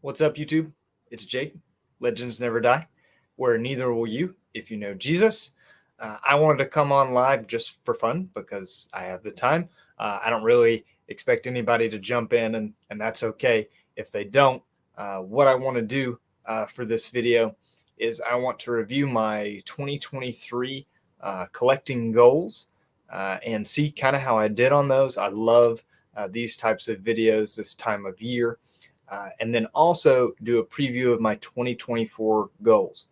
What's up, YouTube? It's Jake. Legends never die, where neither will you if you know Jesus. I wanted to come on live just for fun because I have the time. I don't really expect anybody to jump in, and that's okay if they don't. What I want to do for this video is I want to review my 2023 collecting goals and see kind of how I did on those. I love these types of videos this time of year. And then also do a preview of my 2024 goals.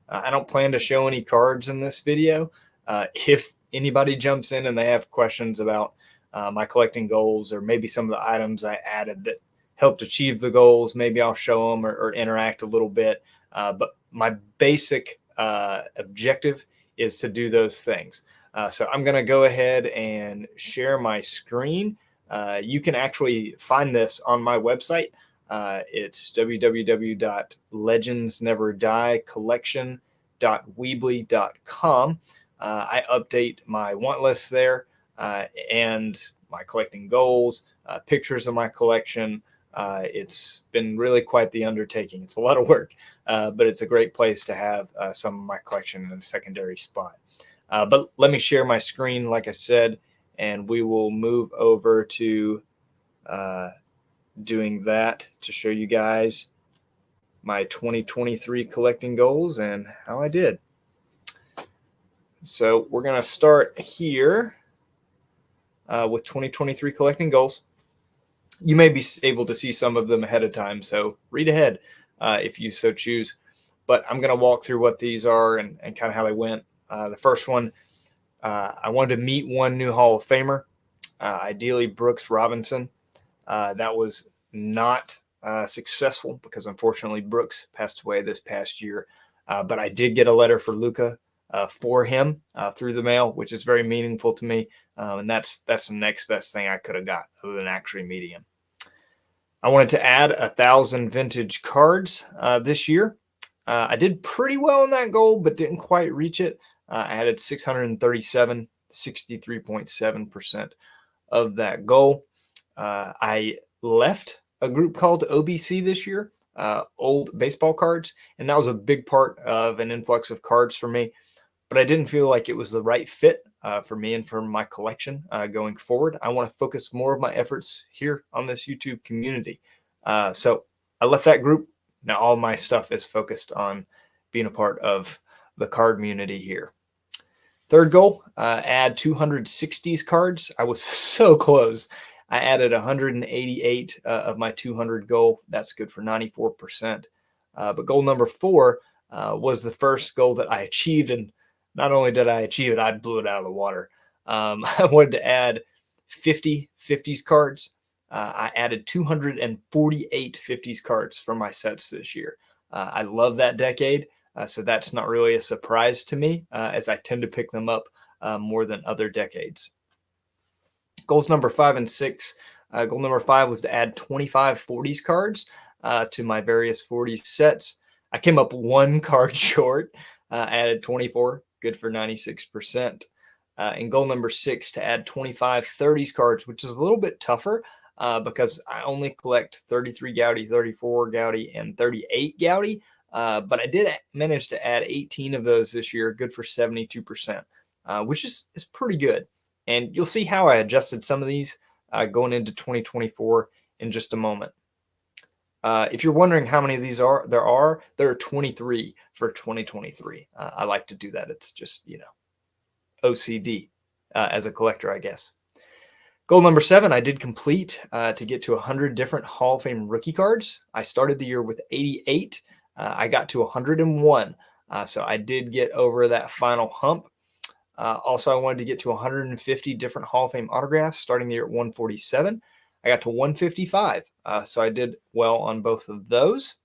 I don't plan to show any cards in this video. If anybody jumps in and they have questions about my collecting goals or maybe some of the items I added that helped achieve the goals, maybe I'll show them or interact a little bit. But my basic objective is to do those things. So I'm going to go ahead and share my screen. You can actually find this on my website. It's www.legendsneverdiecollection.weebly.com. I update my want list there and my collecting goals, pictures of my collection. It's been really quite the undertaking. It's a lot of work, but it's a great place to have some of my collection in a secondary spot. But let me share my screen, like I said, and we will move over to doing that to show you guys my 2023 collecting goals and how I did. So we're going to start here with 2023 collecting goals. You may be able to see some of them ahead of time, so read ahead if you so choose. But I'm going to walk through what these are and kind of how they went. The first one, I wanted to meet one new Hall of Famer, ideally Brooks Robinson. That was not successful because unfortunately Brooks passed away this past year. But I did get a letter for Luka for him through the mail, which is very meaningful to me. And that's the next best thing I could have got other than actually meeting him. I wanted to add 1,000 vintage cards this year. I did pretty well in that goal, but didn't quite reach it. I added 637, 63.7% of that goal. I left a group called OBC this year, old baseball cards, and that was a big part of an influx of cards for me. But I didn't feel like it was the right fit for me and for my collection going forward. I want to focus more of my efforts here on this YouTube community. So I left that group. Now all my stuff is focused on being a part of the card community here. Third goal, add 260s cards. I was so close. I added 188 of my 200 goal. That's good for 94%. But goal number 4 was the first goal that I achieved. And not only did I achieve it, I blew it out of the water. I wanted to add 50 50s cards. I added 248 50s cards for my sets this year. I love that decade. So that's not really a surprise to me as I tend to pick them up more than other decades. Goals number 5 and 6. Goal number 5 was to add 25 40s cards to my various 40s sets. I came up 1 card short, added 24, good for 96%. And goal number 6 to add 25 30s cards, which is a little bit tougher because I only collect 33 Gaudy, 34 Gaudy, and 38 Gaudy. But I did manage to add 18 of those this year, good for 72%, which is pretty good. And you'll see how I adjusted some of these going into 2024 in just a moment. If you're wondering how many of these there are 23 for 2023. I like to do that. It's just, OCD as a collector, I guess. Goal number 7, I did complete to get to 100 different Hall of Fame rookie cards. I started the year with 88. I got to 101. So I did get over that final hump. Also, I wanted to get to 150 different Hall of Fame autographs, starting the year at 147. I got to 155. So I did well on both of those.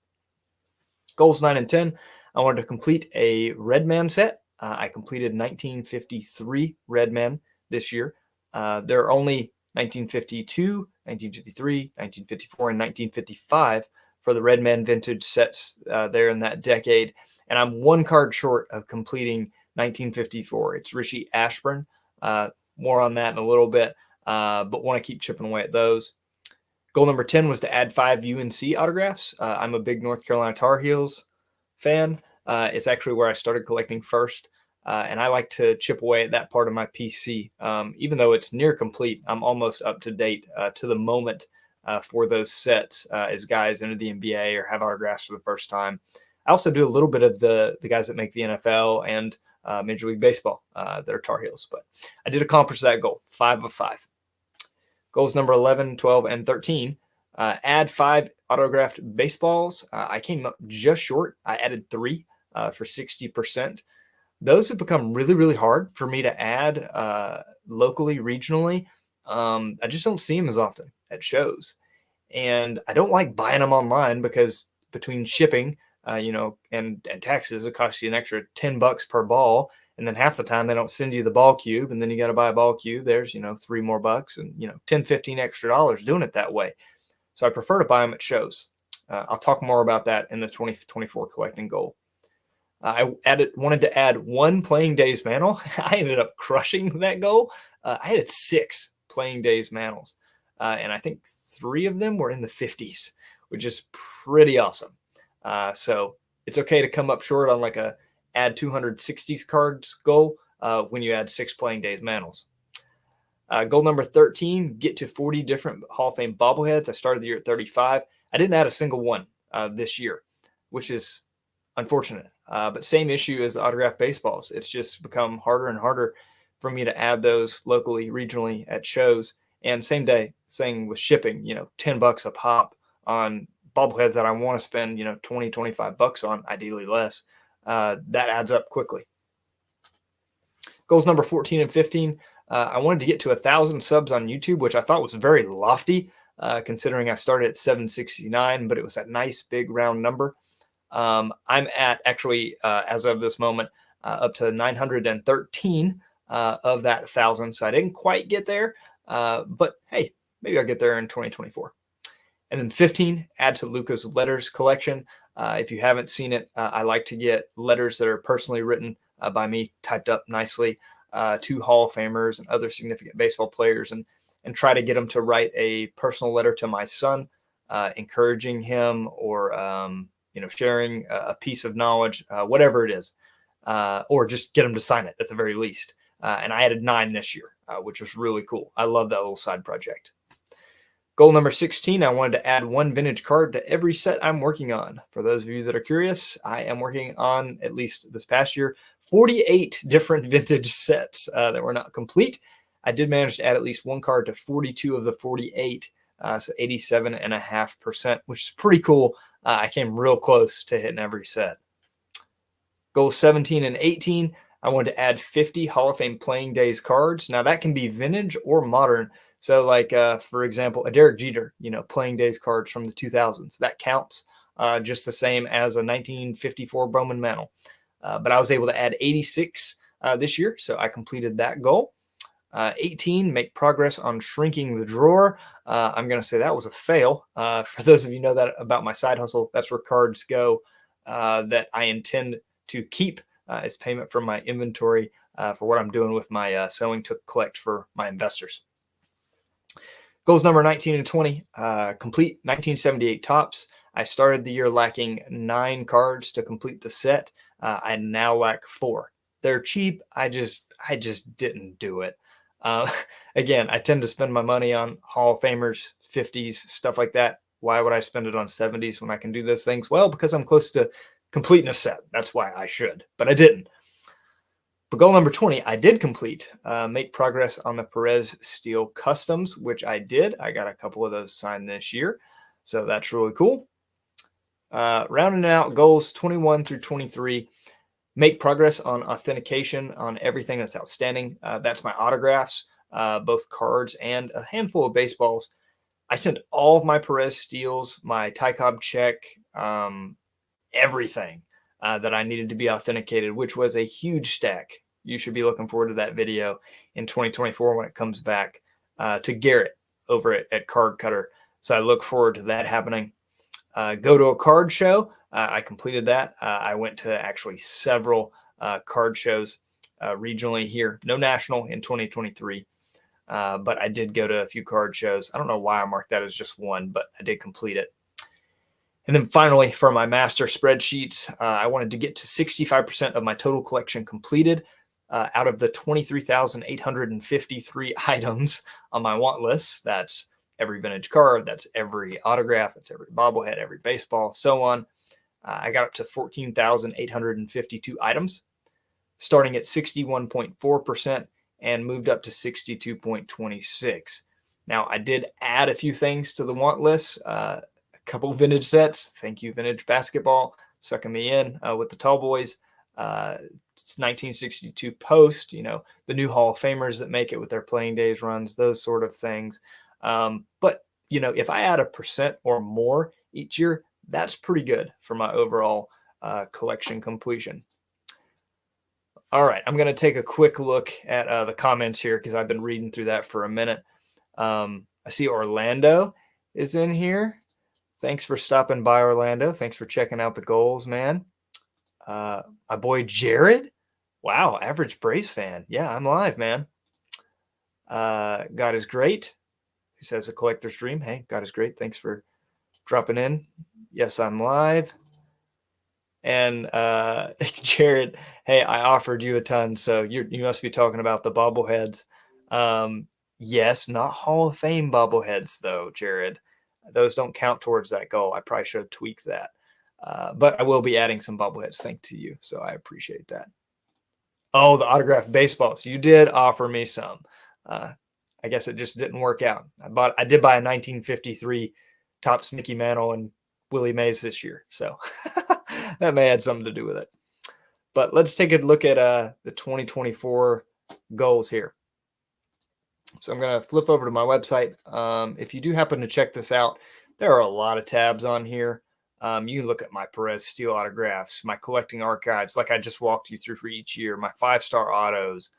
Goals 9 and 10, I wanted to complete a Redman set. I completed 1953 Redman this year. There are only 1952, 1953, 1954, and 1955 for the Redman vintage sets there in that decade. And I'm 1 card short of completing 1954. It's Richie Ashburn. More on that in a little bit, but want to keep chipping away at those. Goal number 10 was to add 5 UNC autographs. I'm a big North Carolina Tar Heels fan. It's actually where I started collecting first. And I like to chip away at that part of my PC. Even though it's near complete, I'm almost up to date to the moment for those sets as guys enter the NBA or have autographs for the first time. I also do a little bit of the guys that make the NFL and Major League Baseball that are Tar Heels. But I did accomplish that goal, 5 of 5. Goals number 11, 12, and 13. Add 5 autographed baseballs. I came up just short. I added 3 for 60%. Those have become really, really hard for me to add locally, regionally. I just don't see them as often at shows. And I don't like buying them online because between shipping, and taxes, it costs you an extra $10 per ball. And then half the time they don't send you the ball cube, and then you got to buy a ball cube. There's, 3 more bucks and, 10, 15 extra dollars doing it that way. So I prefer to buy them at shows. I'll talk more about that in the 2024 collecting goal. I wanted to add 1 playing days mantle. I ended up crushing that goal. I had 6 playing days mantles, and I think 3 of them were in the 50s, which is pretty awesome. So it's okay to come up short on like a add 260s cards goal when you add 6 playing days mantles. Goal number 13, get to 40 different Hall of Fame bobbleheads. I started the year at 35. I didn't add a single one this year, which is unfortunate. But same issue as the autographed baseballs. It's just become harder and harder for me to add those locally, regionally at shows. And same thing with shipping, $10 a pop on bobbleheads that I want to spend, $20, $25 on, ideally less. That adds up quickly. Goals number 14 and 15. I wanted to get to 1,000 subs on YouTube, which I thought was very lofty, considering I started at 769, but it was that nice big round number. I'm at actually, as of this moment, up to 913 of that 1,000. So I didn't quite get there, but hey, maybe I'll get there in 2024. And then 15, add to Luka's letters collection. If you haven't seen it, I like to get letters that are personally written by me, typed up nicely, to Hall of Famers and other significant baseball players, and try to get them to write a personal letter to my son, encouraging him or sharing a piece of knowledge, whatever it is, or just get them to sign it at the very least. And I added 9 this year, which was really cool. I love that little side project. Goal number 16, I wanted to add 1 vintage card to every set I'm working on. For those of you that are curious, I am working on, at least this past year, 48 different vintage sets that were not complete. I did manage to add at least 1 card to 42 of the 48, so 87.5%, which is pretty cool. I came real close to hitting every set. Goals 17 and 18, I wanted to add 50 Hall of Fame playing days cards. Now that can be vintage or modern. So like, for example, a Derek Jeter, playing days cards from the 2000s, that counts just the same as a 1954 Bowman Mantle. But I was able to add 86 this year, so I completed that goal. 18, make progress on shrinking the drawer. I'm going to say that was a fail. For those of you know that about my side hustle, that's where cards go that I intend to keep as payment from my inventory for what I'm doing with my sewing to collect for my investors. Goals number 19 and 20, complete 1978 tops. I started the year lacking 9 cards to complete the set. I now lack 4. They're cheap. I just didn't do it. Again, I tend to spend my money on Hall of Famers, 50s, stuff like that. Why would I spend it on 70s when I can do those things? Well, because I'm close to completing a set. That's why I should, but I didn't. But goal number 20, I did complete, make progress on the Perez Steel Customs, which I did. I got a couple of those signed this year, so that's really cool. Rounding out goals 21 through 23, make progress on authentication on everything that's outstanding. That's my autographs, both cards and a handful of baseballs. I sent all of my Perez Steels, my Ty Cobb check, everything that I needed to be authenticated, which was a huge stack. You should be looking forward to that video in 2024 when it comes back to Garrett over at Card Cutter. So I look forward to that happening. Go to a card show. I completed that. I went to actually several card shows regionally here. No national in 2023. but I did go to a few card shows. I don't know why I marked that as just one, but I did complete it. And then finally, for my master spreadsheets, I wanted to get to 65% of my total collection completed out of the 23,853 items on my want list. That's every vintage card, that's every autograph, that's every bobblehead, every baseball, so on. I got up to 14,852 items, starting at 61.4% and moved up to 62.26. Now, I did add a few things to the want list. Couple vintage sets. Thank you, Vintage Basketball, sucking me in with the Tall Boys. It's 1962 post, the new Hall of Famers that make it with their playing days runs, those sort of things. But, if I add 1% or more each year, that's pretty good for my overall collection completion. All right, I'm going to take a quick look at the comments here because I've been reading through that for a minute. I see Orlando is in here. Thanks for stopping by, Orlando. Thanks for checking out the goals, man. My boy Jared. Wow, average Braves fan. Yeah, I'm live, man. God is great. Who says a collector's dream? Hey, God is great. Thanks for dropping in. Yes, I'm live. And Jared, hey, I offered you a ton, so you must be talking about the bobbleheads. Yes, not Hall of Fame bobbleheads, though, Jared. Those don't count towards that goal. I probably should have tweaked that. But I will be adding some bobbleheads thanks to you, so I appreciate that. Oh, the autographed baseballs. You did offer me some. I guess it just didn't work out. I did buy a 1953 Topps Mickey Mantle and Willie Mays this year, so that may have something to do with it. But let's take a look at the 2024 goals here. So I'm going to flip over to my website. If you do happen to check this out, there are a lot of tabs on here. You can look at my Perez Steel autographs, my collecting archives, like I just walked you through for each year, my 5-star autos,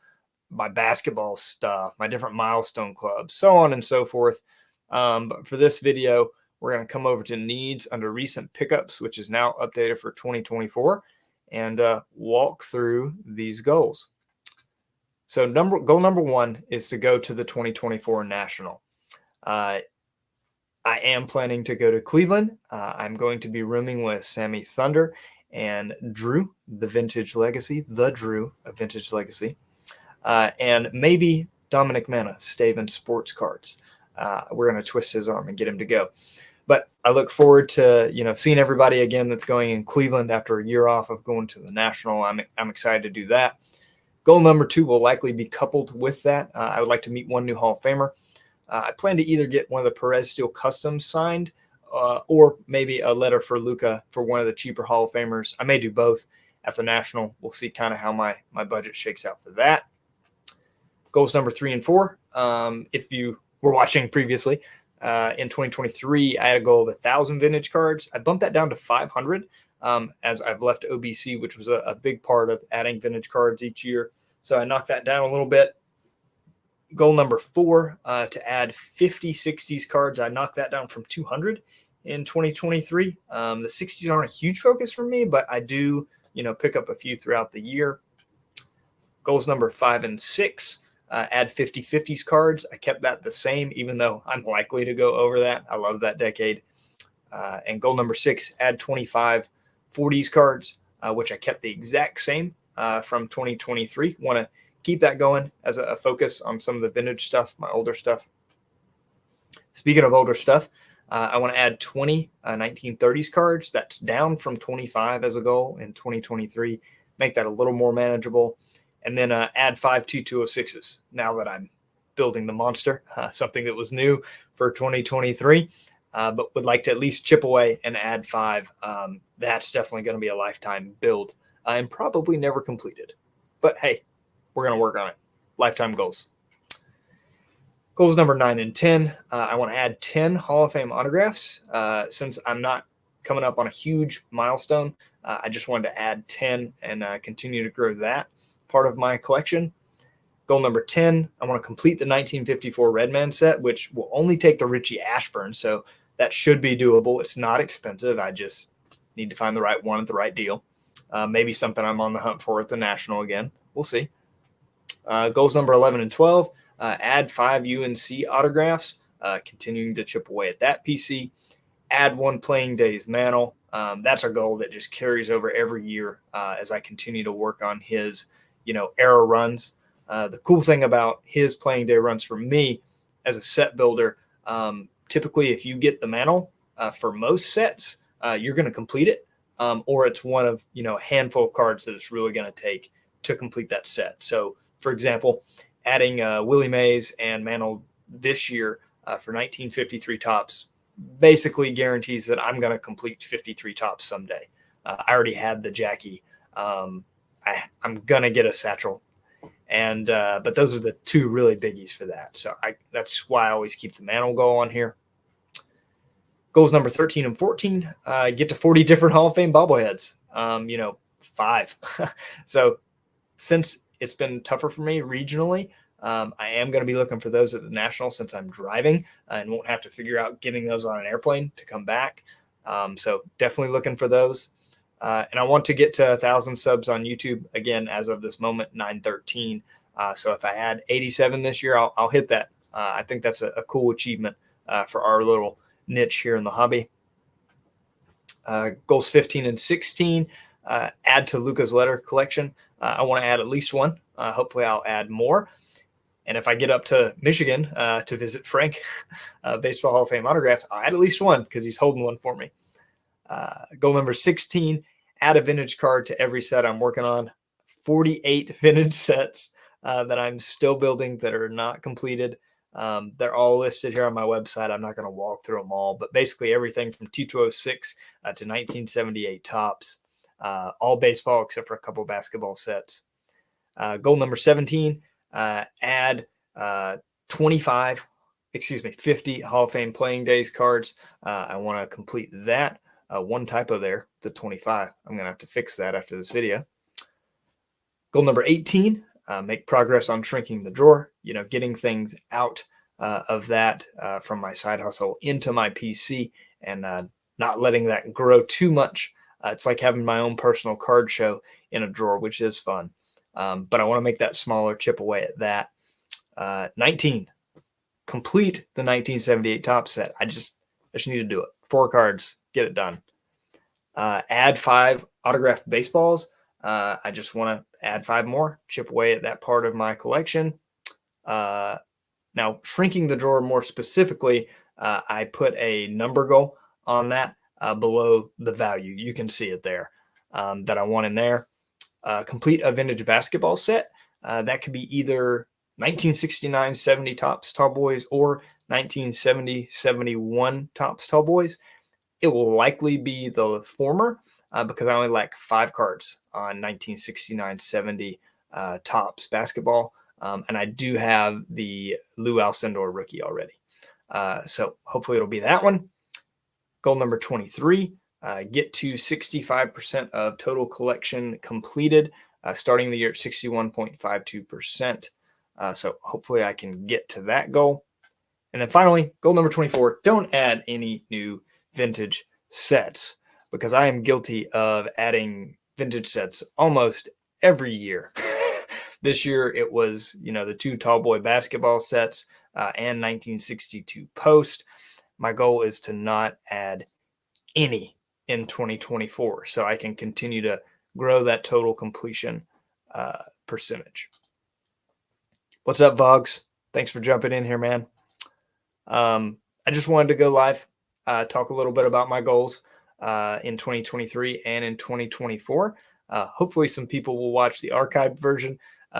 my basketball stuff, my different milestone clubs, so on and so forth. But for this video, we're going to come over to needs under recent pickups, which is now updated for 2024, and walk through these goals. So goal number one is to go to the 2024 National. I am planning to go to Cleveland. I'm going to be rooming with Sammy Thunder and Drew, the Vintage Legacy, and maybe Dominic Manna, Staven Sports Cards. We're going to twist his arm and get him to go. But I look forward to seeing everybody again that's going in Cleveland after a year off of going to the National. I'm excited to do that. Goal number two will likely be coupled with that. I would like to meet one new Hall of Famer. I plan to either get one of the Perez Steel Customs signed or maybe a letter for Luca for one of the cheaper Hall of Famers. I may do both at the National. We'll see kind of how my budget shakes out for that. Goals number 3 and 4. If you were watching previously, in 2023, I had a goal of 1,000 vintage cards. I bumped that down to 500 as I've left OBC, which was a big part of adding vintage cards each year. So I knocked that down a little bit. Goal number 4, to add 50 60s cards. I knocked that down from 200 in 2023. The 60s aren't a huge focus for me, but I do, pick up a few throughout the year. Goals number 5 and 6, add 50 50s cards. I kept that the same, even though I'm likely to go over that. I love that decade. And goal number 6, add 25 40s cards, which I kept the exact same from 2023. Want to keep that going as a focus on some of the vintage stuff, my older stuff. Speaking of older stuff, I want to add 20 1930s cards. That's down from 25 as a goal in 2023. Make that a little more manageable. And then add 5 206s now that I'm building the monster, something that was new for 2023, but would like to at least chip away and add 5. That's definitely going to be a lifetime build and probably never completed. But hey, we're going to work on it. Lifetime goals. Goals number 9 and 10. I want to add 10 Hall of Fame autographs. Since I'm not coming up on a huge milestone, I just wanted to add 10 and continue to grow that part of my collection. Goal number 10, I want to complete the 1954 Redman set, which will only take the Richie Ashburn, so that should be doable. It's not expensive. I just need to find the right one at the right deal. Maybe something I'm on the hunt for at the National again. We'll see. Goals number 11 and 12, add 5 UNC autographs, continuing to chip away at that PC, add 1 playing days mantle. That's a goal that just carries over every year as I continue to work on his, era runs. The cool thing about his playing day runs for me as a set builder, typically if you get the mantle for most sets, you're going to complete it, or it's one of a handful of cards that it's really going to take to complete that set. So, for example, adding Willie Mays and mantle this year for 1953 tops basically guarantees that I'm going to complete 53 tops someday. I already had the Jackie. I'm going to get a satchel. And but those are the 2 really biggies for that. So that's why I always keep the mantle goal on here. Goals number 13 and 14, get to 40 different Hall of Fame bobbleheads. 5. So since it's been tougher for me regionally, I am going to be looking for those at the National since I'm driving and won't have to figure out getting those on an airplane to come back. So definitely looking for those. And I want to get to 1,000 subs on YouTube again as of this moment, 913. So if I add 87 this year, I'll hit that. I think that's a cool achievement for our little niche here in the hobby. Goals 15 and 16, add to Luka's letter collection. I want to add at least 1. Hopefully I'll add more. And if I get up to Michigan to visit Frank, Baseball Hall of Fame autographs, I'll add at least 1 because he's holding one for me. Goal number 16, add a vintage card to every set I'm working on. 48 vintage sets that I'm still building that are not completed. They're all listed here on my website. I'm not going to walk through them all, but basically everything from T206 to 1978 tops, all baseball except for a couple basketball sets. Goal number 17, add 50 Hall of Fame playing days cards. I want to complete that. 1 typo there, the 25. I'm going to have to fix that after this video. Goal number 18, make progress on shrinking the drawer, getting things out of that from my side hustle into my PC and not letting that grow too much. It's like having my own personal card show in a drawer, which is fun. But I want to make that smaller, chip away at that. 19, complete the 1978 top set. I just need to do it. 4 cards, get it done. Add 5 autographed baseballs. I just want to add 5 more, chip away at that part of my collection. Now, shrinking the drawer more specifically, I put a number goal on that below the value. You can see it there that I want in there. Complete a vintage basketball set. That could be either 1969-70 tops tall boys or 1970-71 tops tall boys. It will likely be the former because I only like 5 cards on 1969-70 tops basketball. And I do have the Lou Alcindor rookie already. So hopefully it'll be that one. Goal number 23, get to 65% of total collection completed, starting the year at 61.52%. So hopefully I can get to that goal. And then finally, goal number 24, don't add any new vintage sets because I am guilty of adding vintage sets almost every year. This year it was, the 2 tall boy basketball sets and 1962 post. My goal is to not add any in 2024 so I can continue to grow that total completion percentage. What's up, Vogs? Thanks for jumping in here, man. I just wanted to go live, talk a little bit about my goals in 2023 and in 2024. Hopefully some people will watch the archived version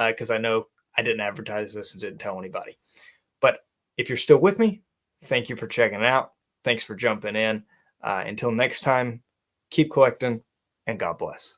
because I know I didn't advertise this and didn't tell anybody. But if you're still with me, thank you for checking it out. Thanks for jumping in. Until next time, keep collecting and God bless.